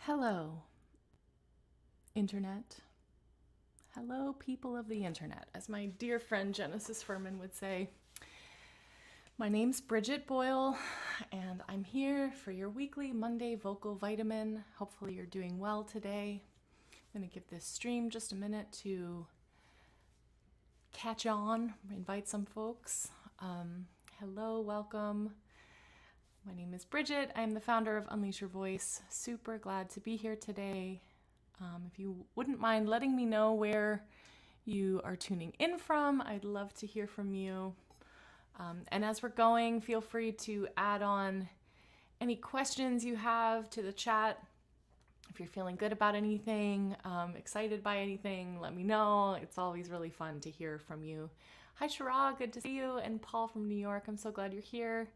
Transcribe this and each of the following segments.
Hello, Internet. Hello, people of the Internet. As my dear friend Genesis Furman would say, my name's Briget Boyle, and I'm here for your weekly Monday vocal vitamin. Hopefully you're doing well today. I'm going to give this stream just a minute to catch on, invite some folks. Hello, welcome. My name is Briget. I'm the founder of Unleash Your Voice. Super glad to be here today. If you wouldn't mind letting me know where you are tuning in from, I'd love to hear from you. And as we're going, feel free to add on any questions you have to the chat. If you're feeling good about anything, excited by anything, let me know. It's always really fun to hear from you. Hi, Shara, good to see you. And Paul from New York, I'm so glad you're here.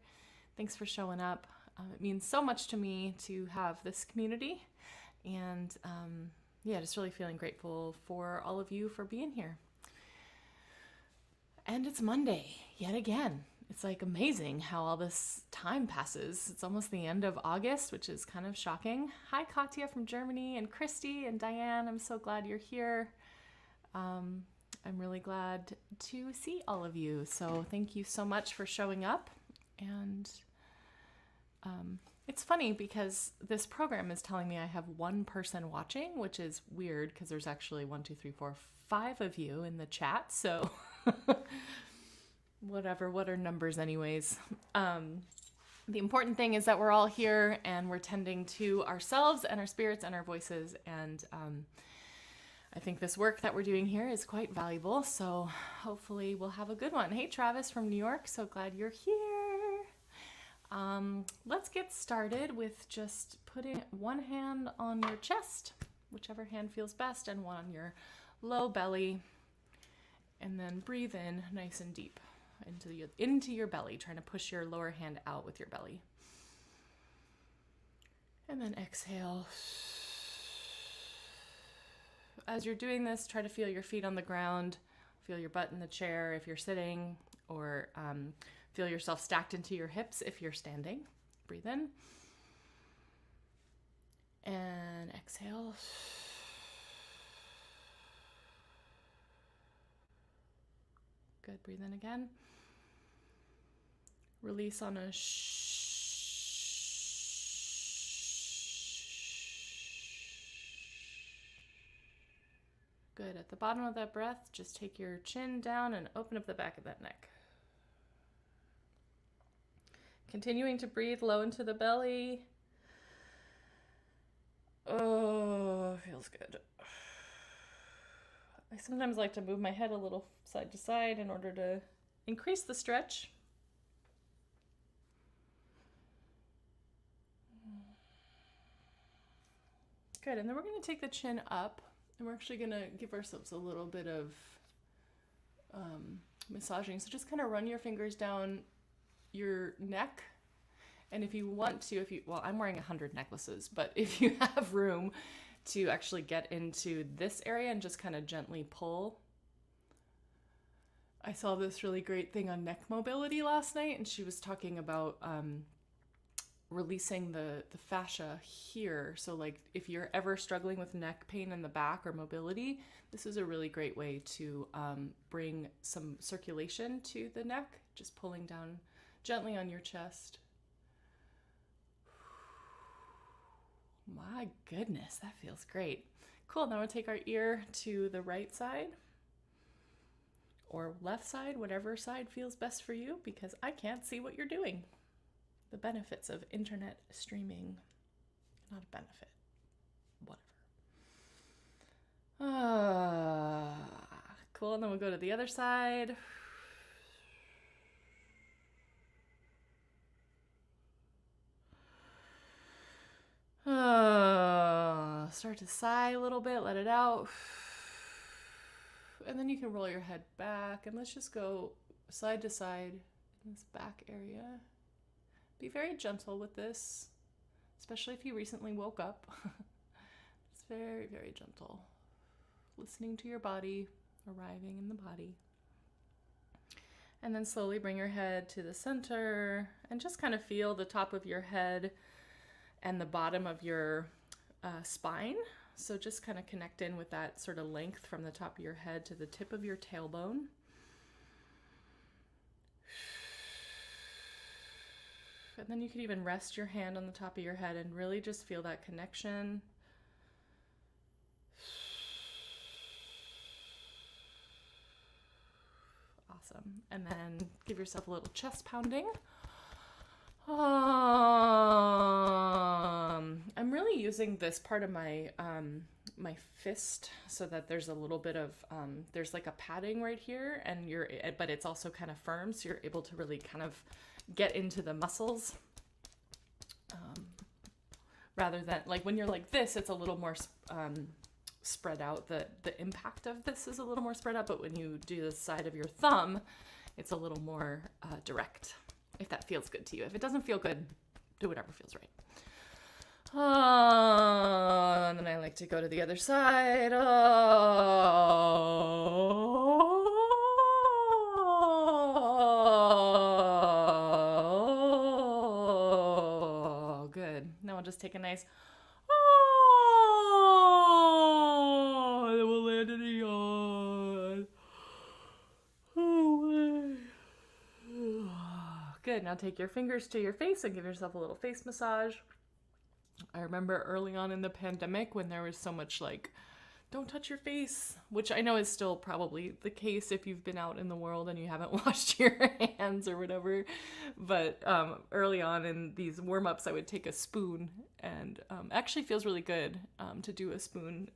Thanks for showing up. It means so much to me to have this community. And just really feeling grateful for all of you for being here. And it's Monday, yet again. It's like amazing how all this time passes. It's almost the end of August, which is kind of shocking. Hi, Katya from Germany, and Christy and Diane. I'm so glad you're here. I'm really glad to see all of you. So thank you so much for showing up. And it's funny because this program is telling me I have one person watching, which is weird because there's actually 5 of you in the chat. So whatever, what are numbers anyways? The important thing is that we're all here and we're tending to ourselves and our spirits and our voices. And I think this work that we're doing here is quite valuable. So hopefully we'll have a good one. Hey, Travis from New York. So glad you're here. Let's get started with just putting one hand on your chest, whichever hand feels best, and one on your low belly, and then breathe in nice and deep into your belly, trying to push your lower hand out with your belly. And then exhale. As you're doing this, try to feel your feet on the ground, feel your butt in the chair if you're sitting, or feel yourself stacked into your hips if you're standing. Breathe in. And exhale. Good. Breathe in again. Release on a Good. At the bottom of that breath, just take your chin down and open up the back of that neck. Continuing to breathe low into the belly. Oh, feels good. I sometimes like to move my head a little side to side in order to increase the stretch. Good, and then we're going to take the chin up, and we're actually going to give ourselves a little bit of massaging. So just kind of run your fingers down your neck, and if you want to, I'm wearing 100 necklaces, but if you have room to actually get into this area and just kind of gently pull. I saw this really great thing on Neck Mobility last night, and she was talking about releasing the fascia here. So like if you're ever struggling with neck pain in the back or mobility, this is a really great way to bring some circulation to the neck, just pulling down gently on your chest. My goodness, that feels great. Cool, now we'll take our ear to the right side or left side, whatever side feels best for you, because I can't see what you're doing. The benefits of internet streaming, not a benefit, whatever. Cool, and then we'll go to the other side. Start to sigh a little bit, let it out. And then you can roll your head back, and let's just go side to side in this back area. Be very gentle with this, especially if you recently woke up. It's very, very gentle. Listening to your body, arriving in the body. And then slowly bring your head to the center and just kind of feel the top of your head and the bottom of your spine. So just kind of connect in with that sort of length from the top of your head to the tip of your tailbone. And then you could even rest your hand on the top of your head and really just feel that connection. Awesome. And then give yourself a little chest pounding. I'm really using this part of my my fist so that there's a little bit of there's like a padding right here, and but it's also kind of firm, so you're able to really kind of get into the muscles. Rather than like when you're like this, it's a little more spread out. The impact of this is a little more spread out, but when you do the side of your thumb, it's a little more direct. If that feels good to you. If it doesn't feel good, do whatever feels right. And then I like to go to the other side. Good. Now I'll just take a nice and then we'll land in a yawn. Good. Now take your fingers to your face and give yourself a little face massage. I remember early on in the pandemic when there was so much like, don't touch your face, which I know is still probably the case if you've been out in the world and you haven't washed your hands or whatever. But early on in these warm-ups, I would take a spoon, and actually feels really good to do a spoon.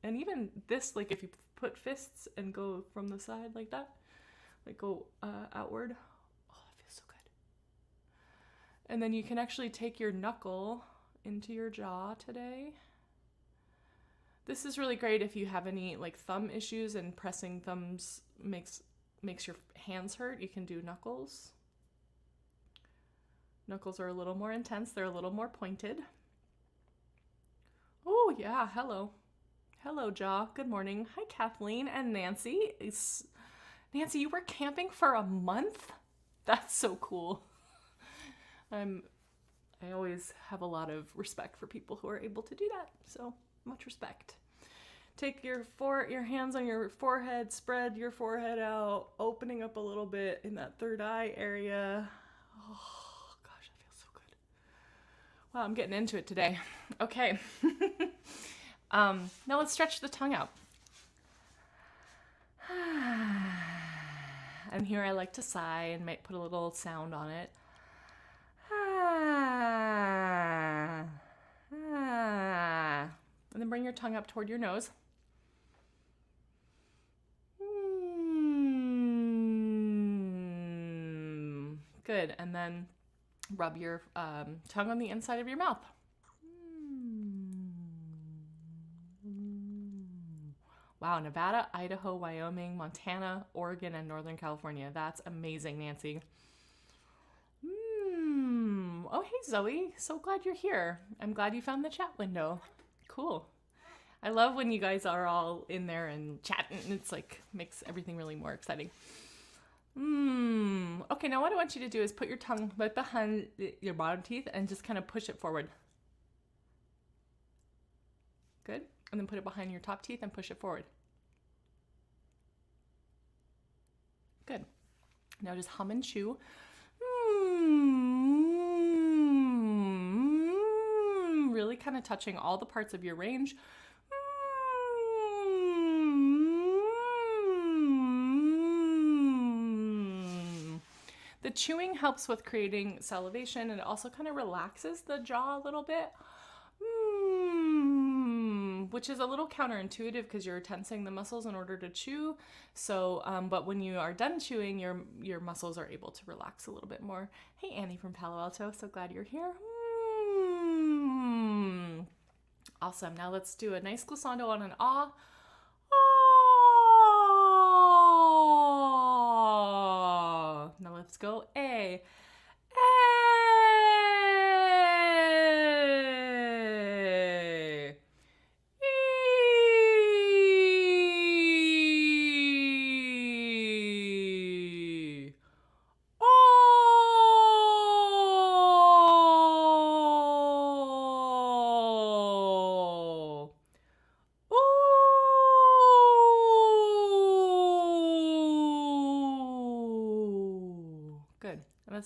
And even this, like if you put fists and go from the side like that, like go outward. And then you can actually take your knuckle into your jaw today. This is really great if you have any like thumb issues and pressing thumbs makes your hands hurt. You can do knuckles. Knuckles are a little more intense. They're a little more pointed. Oh yeah, hello. Hello, jaw. Good morning. Hi, Kathleen and Nancy. Nancy, you were camping for a month? That's so cool. I always have a lot of respect for people who are able to do that. So much respect. Take your hands on your forehead, spread your forehead out, opening up a little bit in that third eye area. Oh gosh, that feels so good. Wow, I'm getting into it today. Okay. Now let's stretch the tongue out. And here I like to sigh and might put a little sound on it. And then bring your tongue up toward your nose. Good. And then rub your tongue on the inside of your mouth. Wow, Nevada, Idaho, Wyoming, Montana, Oregon, and Northern California. That's amazing, Nancy. Oh, hey, Zoe. So glad you're here. I'm glad you found the chat window. Cool. I love when you guys are all in there and chatting. It's like makes everything really more exciting. Okay, now what I want you to do is put your tongue right behind your bottom teeth and just kind of push it forward. Good. And then put it behind your top teeth and push it forward. Good. Now just hum and chew. Really kind of touching all the parts of your range. The chewing helps with creating salivation, and it also kind of relaxes the jaw a little bit, which is a little counterintuitive because you're tensing the muscles in order to chew. So, but when you are done chewing, your muscles are able to relax a little bit more. Hey, Annie from Palo Alto, so glad you're here. Awesome. Now let's do a nice glissando on an ah. Ah. Now let's go a.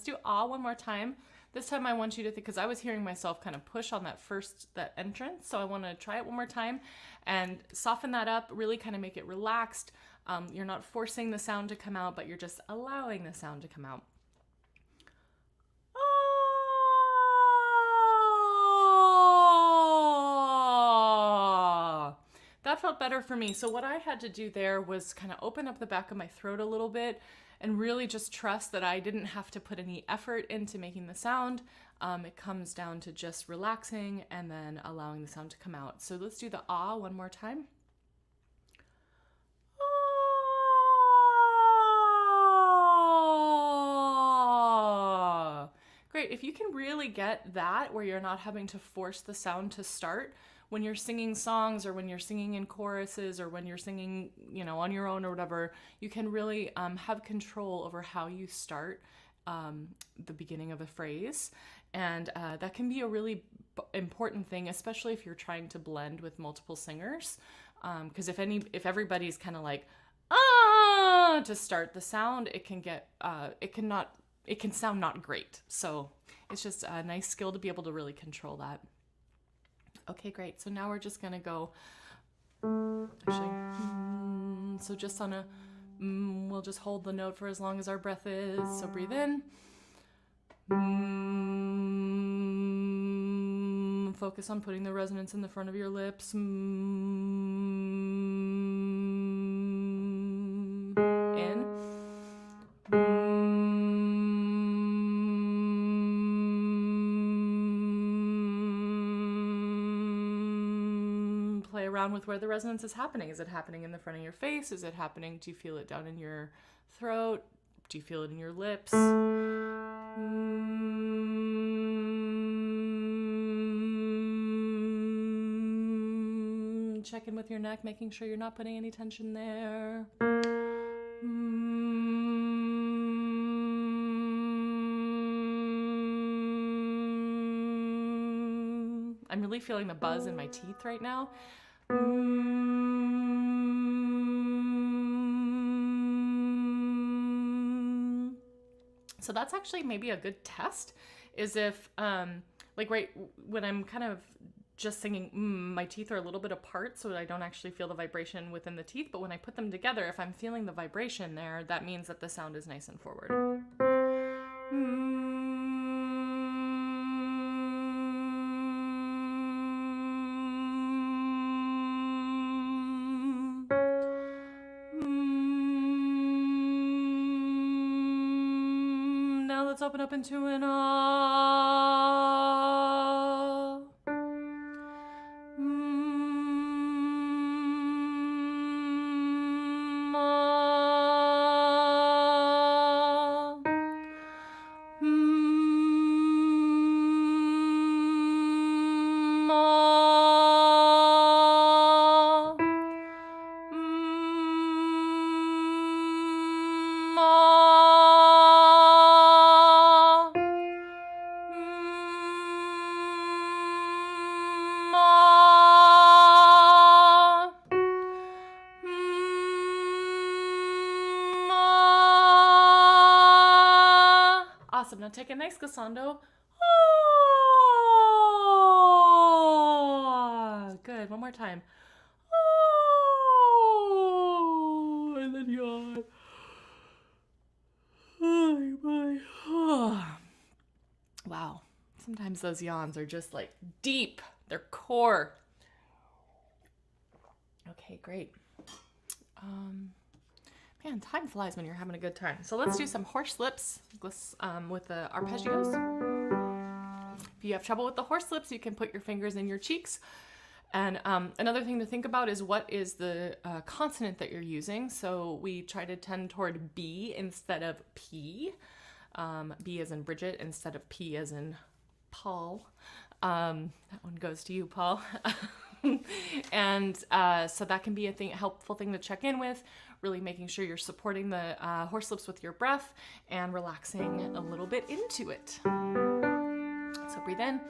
Let's do ah one more time. This time I want you to think, because I was hearing myself kind of push on that entrance. So I want to try it one more time and soften that up, really kind of make it relaxed. You're not forcing the sound to come out, but you're just allowing the sound to come out. Ah. That felt better for me. So what I had to do there was kind of open up the back of my throat a little bit and really just trust that I didn't have to put any effort into making the sound. It comes down to just relaxing and then allowing the sound to come out. So let's do the ah one more time. Ah. Great. If you can really get that where you're not having to force the sound to start, when you're singing songs or when you're singing in choruses or when you're singing, you know, on your own or whatever, you can really have control over how you start the beginning of a phrase. And that can be a really important thing, especially if you're trying to blend with multiple singers. Because if everybody's kind of like, ah, to start the sound, it can sound not great. So it's just a nice skill to be able to really control that. Okay, great. So now we're just going to go, so just on a, we'll just hold the note for as long as our breath is. So breathe in. Focus on putting the resonance in the front of your lips. In. Play around with where the resonance is happening. Is it happening in the front of your face? Is it happening? Do you feel it down in your throat? Do you feel it in your lips? Check in with your neck, making sure you're not putting any tension there. I'm really feeling the buzz in my teeth right now. So that's actually maybe a good test, is if, like right when I'm kind of just singing, my teeth are a little bit apart so that I don't actually feel the vibration within the teeth. But when I put them together, if I'm feeling the vibration there, that means that the sound is nice and forward. Now let's open up into an ah. Awesome. Now take a nice glissando. Oh, good. One more time. Oh, and then yawn. Oh, my. Oh. Wow. Sometimes those yawns are just like deep. They're core. Okay, great. Man, time flies when you're having a good time. So let's do some horse lips with the arpeggios. If you have trouble with the horse lips, you can put your fingers in your cheeks. And another thing to think about is what is the consonant that you're using. So we try to tend toward B instead of P. B as in Briget instead of P as in Paul. That one goes to you, Paul. And so that can be a helpful thing to check in with, really making sure you're supporting the horse lips with your breath and relaxing a little bit into it. So breathe in.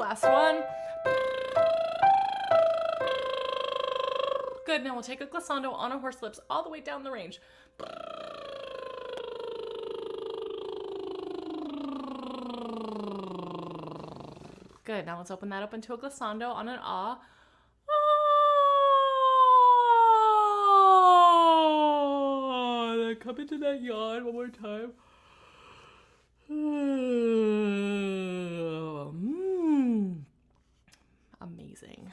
last one. Good, now we'll take a glissando on our horse lips all the way down the range. Good, now let's open that up into a glissando on an ah. Ah. Then come into that yawn one more time. Amazing.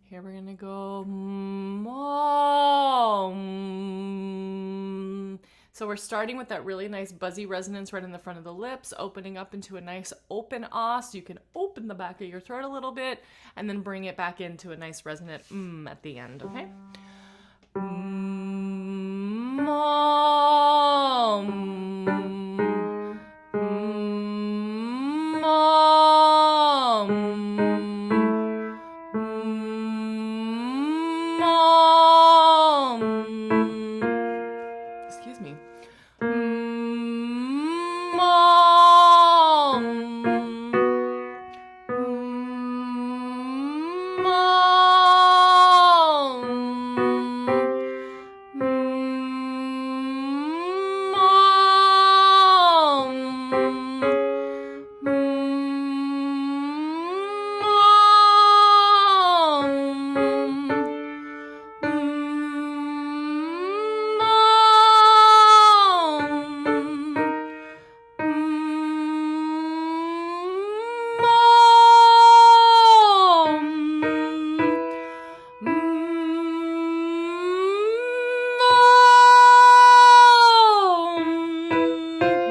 Here we're gonna go. So we're starting with that really nice buzzy resonance right in the front of the lips, opening up into a nice open ah, so you can open the back of your throat a little bit, and then bring it back into a nice resonant at the end, okay? Excuse me.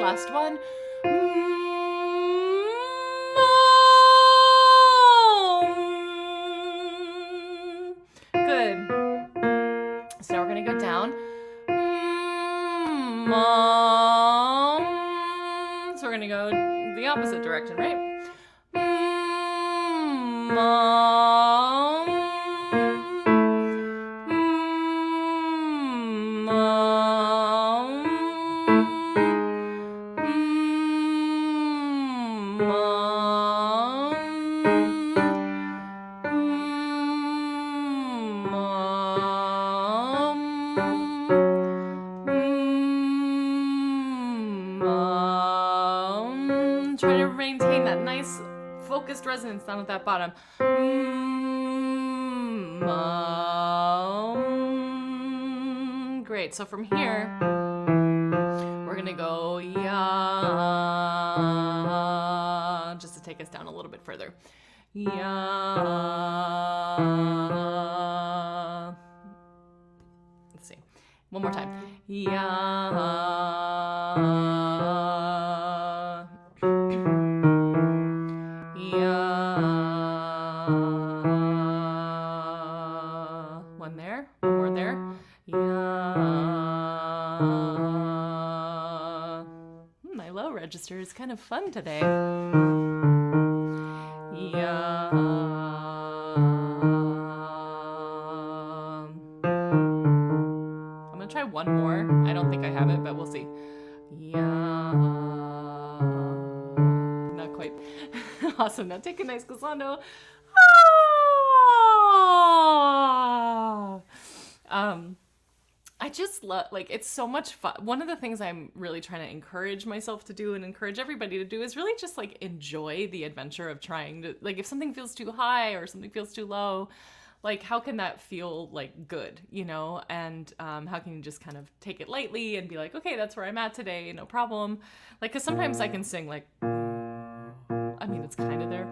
Last one. Good. So now we're going to go down. So we're going to go the opposite direction, right? Try to maintain that nice focused resonance down at that bottom. Great. So from here, we're gonna go ya, just to take us down a little bit further. Ya. Let's see. One more time. Ya. One there, one more there. My low register is kind of fun today. I'm gonna try one more. I don't think I have it, but we'll see. Not quite. Awesome. Now take a nice glissando. I just love, like, it's so much fun. One of the things I'm really trying to encourage myself to do and encourage everybody to do is really just like enjoy the adventure of trying to, like, if something feels too high or something feels too low, like, how can that feel like good, you know? And how can you just kind of take it lightly and be like, okay, that's where I'm at today, no problem. Like, because sometimes I can sing like, I mean, it's kind of there.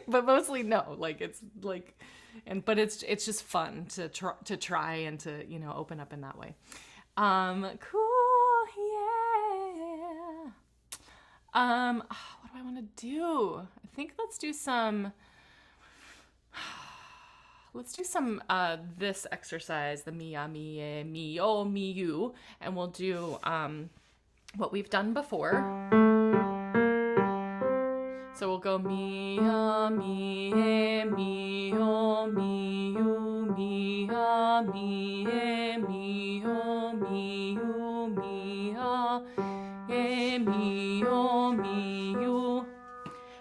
But mostly no, like, it's like, but it's just fun to try and to, you know, open up in that way. Cool. Yeah. What do I want to do? I think let's do some this exercise, the Miyami Miyu, and we'll do what we've done before. So we'll go Miyami Miyu Miyu Miyami Miyu Miyu Miyami Miyu, Miyu,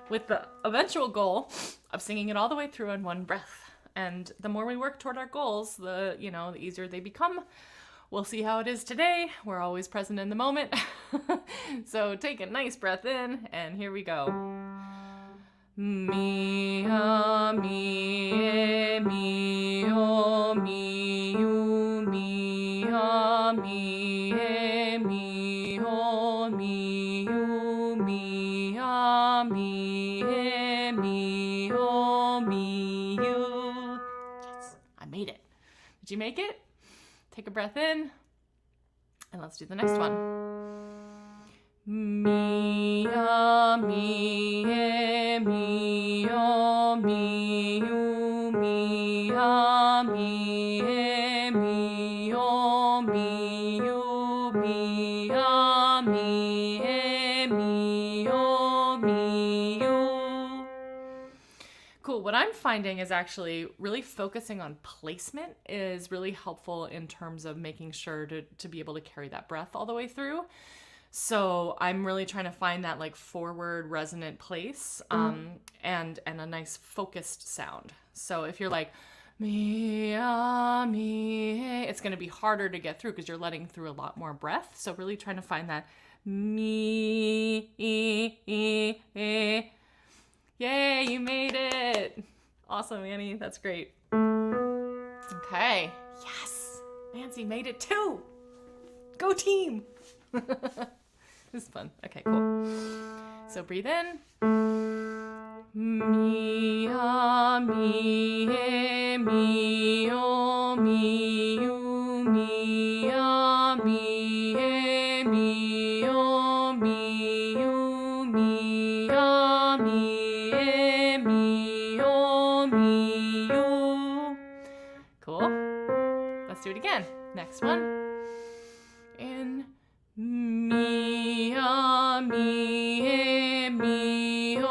with the eventual goal of singing it all the way through in one breath. And the more we work toward our goals, the easier they become. We'll see how it is today. We're always present in the moment. So take a nice breath in, and here we go. Miyami Miyu, Miyu, Miyami Miyu, Miyu, Miyami Miyu, Miyu. Yes, I made it. Did you make it? Take a breath in, and let's do the next one. Miyami Miyu, Miyu, Miyami Miyu, Miyu, Miyami Miyu, Miyu. Cool. What I'm finding is actually really focusing on placement is really helpful in terms of making sure to be able to carry that breath all the way through. So I'm really trying to find that like forward resonant place and a nice focused sound. So if you're like, Miyami, it's going to be harder to get through because you're letting through a lot more breath. So really trying to find that me. Yay, you made it. Awesome, Annie. That's great. Okay. Yes. Nancy made it too. Go team. This is fun. Okay, cool. So breathe in. Miyami Miyu, Miyu, Miyami Miyu, Miyu, Miyami Miyu, Miyu. Cool. Let's do it again. Next one. In Miyami Miyu,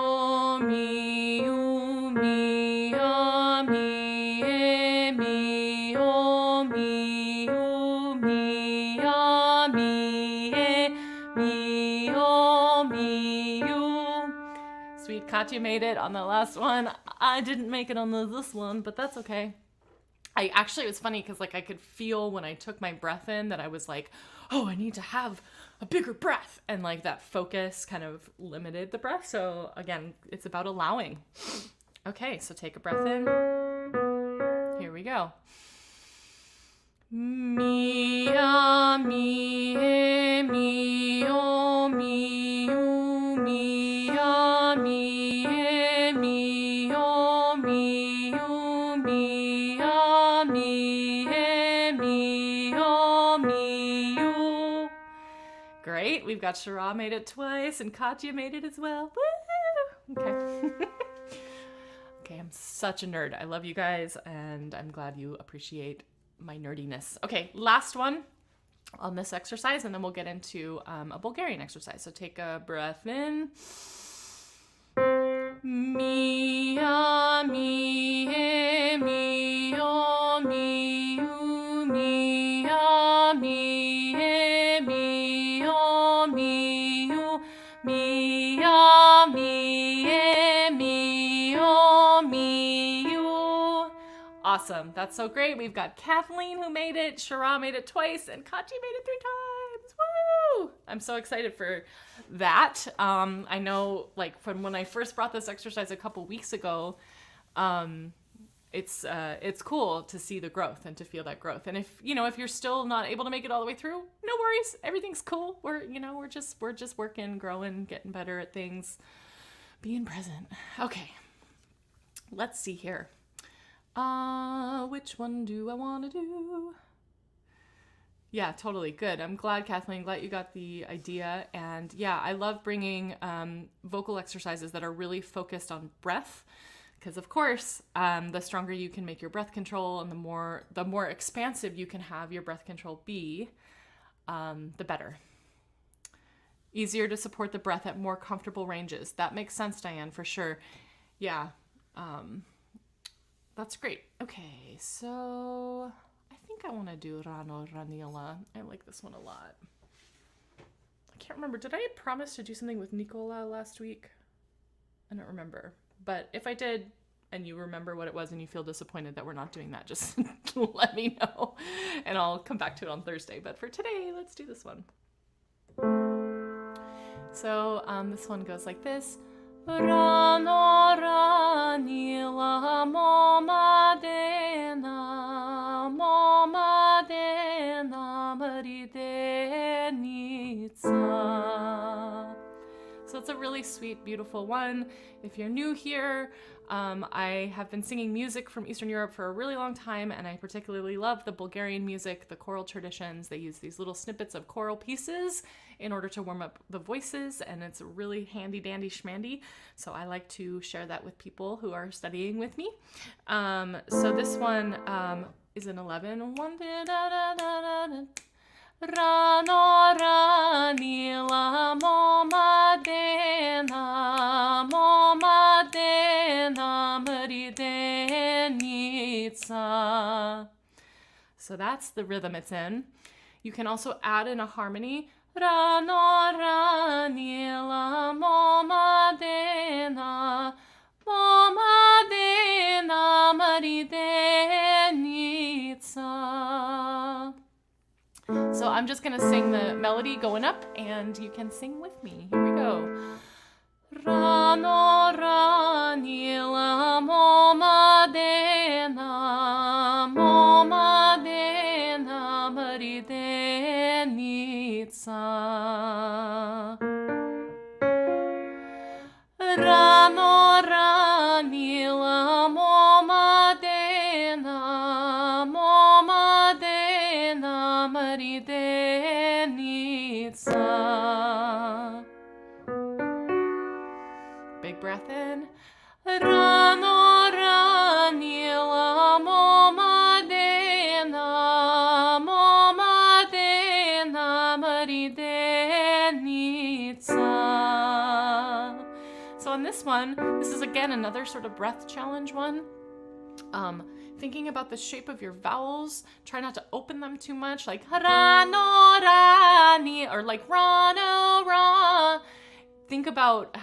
Miyu, Miyami Miyu, Miyu, Miyami Miyu, Miyu. Sweet Katya made it on the last one. I didn't make it on this one, but that's okay. It was funny because like I could feel when I took my breath in that I was like, oh, I need to have a bigger breath. And like that focus kind of limited the breath. So again, it's about allowing. Okay, so take a breath in. Here we go. Miyami Miyu, Miyu, Miyami Miyu, Miyu, Miyami Miyu, Miyu. Great, we've got Shara made it twice and Katya made it as well. Woo! Okay. Okay, I'm such a nerd. I love you guys, and I'm glad you appreciate my nerdiness. Okay, last one on this exercise, and then we'll get into a Bulgarian exercise. So take a breath in. Miyami Miyu, Miyu, Miyami Miyu, Miyu, Miyami Miyu, Miyu. Awesome. That's so great. We've got Kathleen who made it, Shara made it twice, and Kachi made it 3 times. Woo! I'm so excited for that. I know like from when I first brought this exercise a couple weeks ago, it's cool to see the growth and to feel that growth. And if you're still not able to make it all the way through, no worries. Everything's cool. We're just working, growing, getting better at things, being present. Okay. Let's see here. Which one do I want to do? Yeah, totally. Good. I'm glad, Kathleen, glad you got the idea. And yeah, I love bringing vocal exercises that are really focused on breath. Because of course, the stronger you can make your breath control and the more expansive you can have your breath control be, the better. Easier to support the breath at more comfortable ranges. That makes sense, Diane, for sure. Yeah. That's great. Okay, so I think I want to do Raniela. I like this one a lot. can't remember. Did I promise to do something with Nicola last week? I don't remember. But if I did, and you remember what it was and you feel disappointed that we're not doing that, just let me know. And I'll come back to it on Thursday. But for today, let's do this one. So this one goes like this. Rano Raniela momadena maridenitsa. So it's a really sweet, beautiful one. If you're new here, I have been singing music from Eastern Europe for a really long time, and I particularly love the Bulgarian music, the choral traditions. They use these little snippets of choral pieces in order to warm up the voices, and it's really handy dandy schmandy. So I like to share that with people who are studying with me. So this one is an 11. Rano Ranila momadena maridenitsa. So that's the rhythm it's in. You can also add in a harmony. Rano Ranila momadena maridenitsa. So I'm just going to sing the melody going up, and you can sing with me. Here we go. Rano Ranila momadena maridenitsa. Rano Ranila momadena maridenitsa. Big breath in. Rano Ranila momadena maridenitsa. So on this one, this is again another sort of breath challenge one. Thinking about the shape of your vowels, try not to open them too much, like rano rani, or like rano ra. Think about,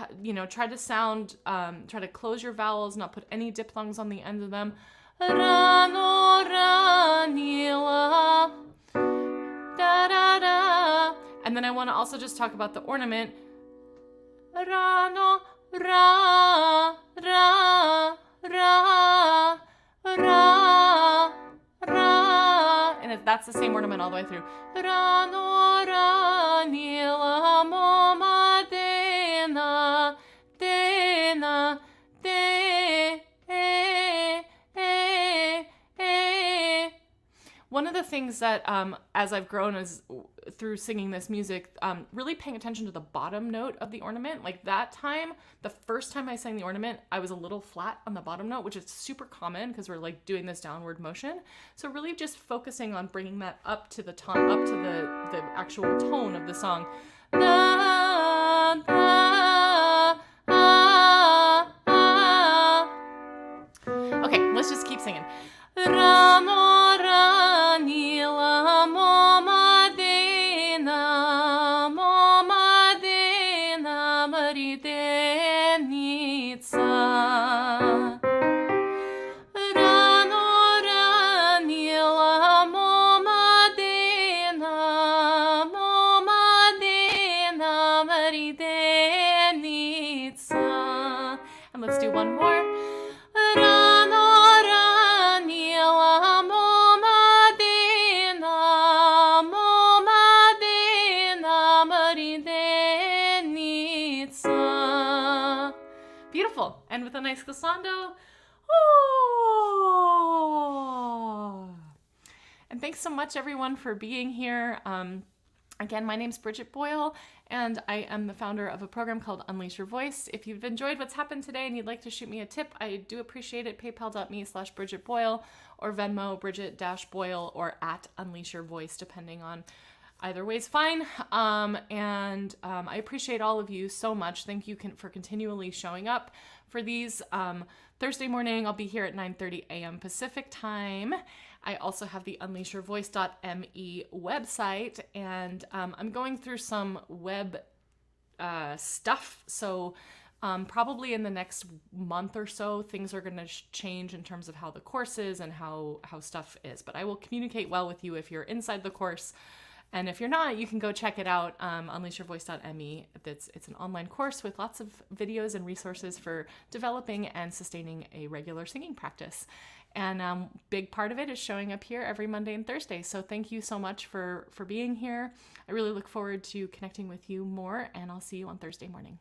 try to sound, try to close your vowels, not put any diphthongs on the end of them. Rano ranila, da da da. And then I want to also just talk about the ornament. Rano ra ra ra ra ra, and that's the same ornament all the way through. Rano ranila momadena dena de One of the things that as I've grown through singing this music, really paying attention to the bottom note of the ornament. Like that time, the first time I sang the ornament, I was a little flat on the bottom note, which is super common because we're like doing this downward motion. So really just focusing on bringing that up to the tone, up to the actual tone of the song. Da, da, ah, ah. Okay, let's just keep singing. Rano ranila momadena maridenitsa. Rano ranila momadena maridenitsa. And let's do one more. Beautiful. And with a nice glissando. Oh! And thanks so much, everyone, for being here. Again, my name's Briget Boyle, and I am the founder of a program called Unleash Your Voice. If you've enjoyed what's happened today and you'd like to shoot me a tip, I do appreciate it. PayPal.me/Briget Boyle, or Venmo Briget-Boyle, or at Unleash Your Voice, depending on either way's fine. I appreciate all of you so much. Thank you for continually showing up for these. Thursday morning, I'll be here at 9:30 a.m. Pacific time. I also have the unleashyourvoice.me website, and I'm going through some web stuff. So probably in the next month or so, things are going to change in terms of how the course is and how stuff is. But I will communicate well with you if you're inside the course. And if you're not, you can go check it out, unleashyourvoice.me. It's an online course with lots of videos and resources for developing and sustaining a regular singing practice. And big part of it is showing up here every Monday and Thursday. So thank you so much for being here. I really look forward to connecting with you more, and I'll see you on Thursday morning.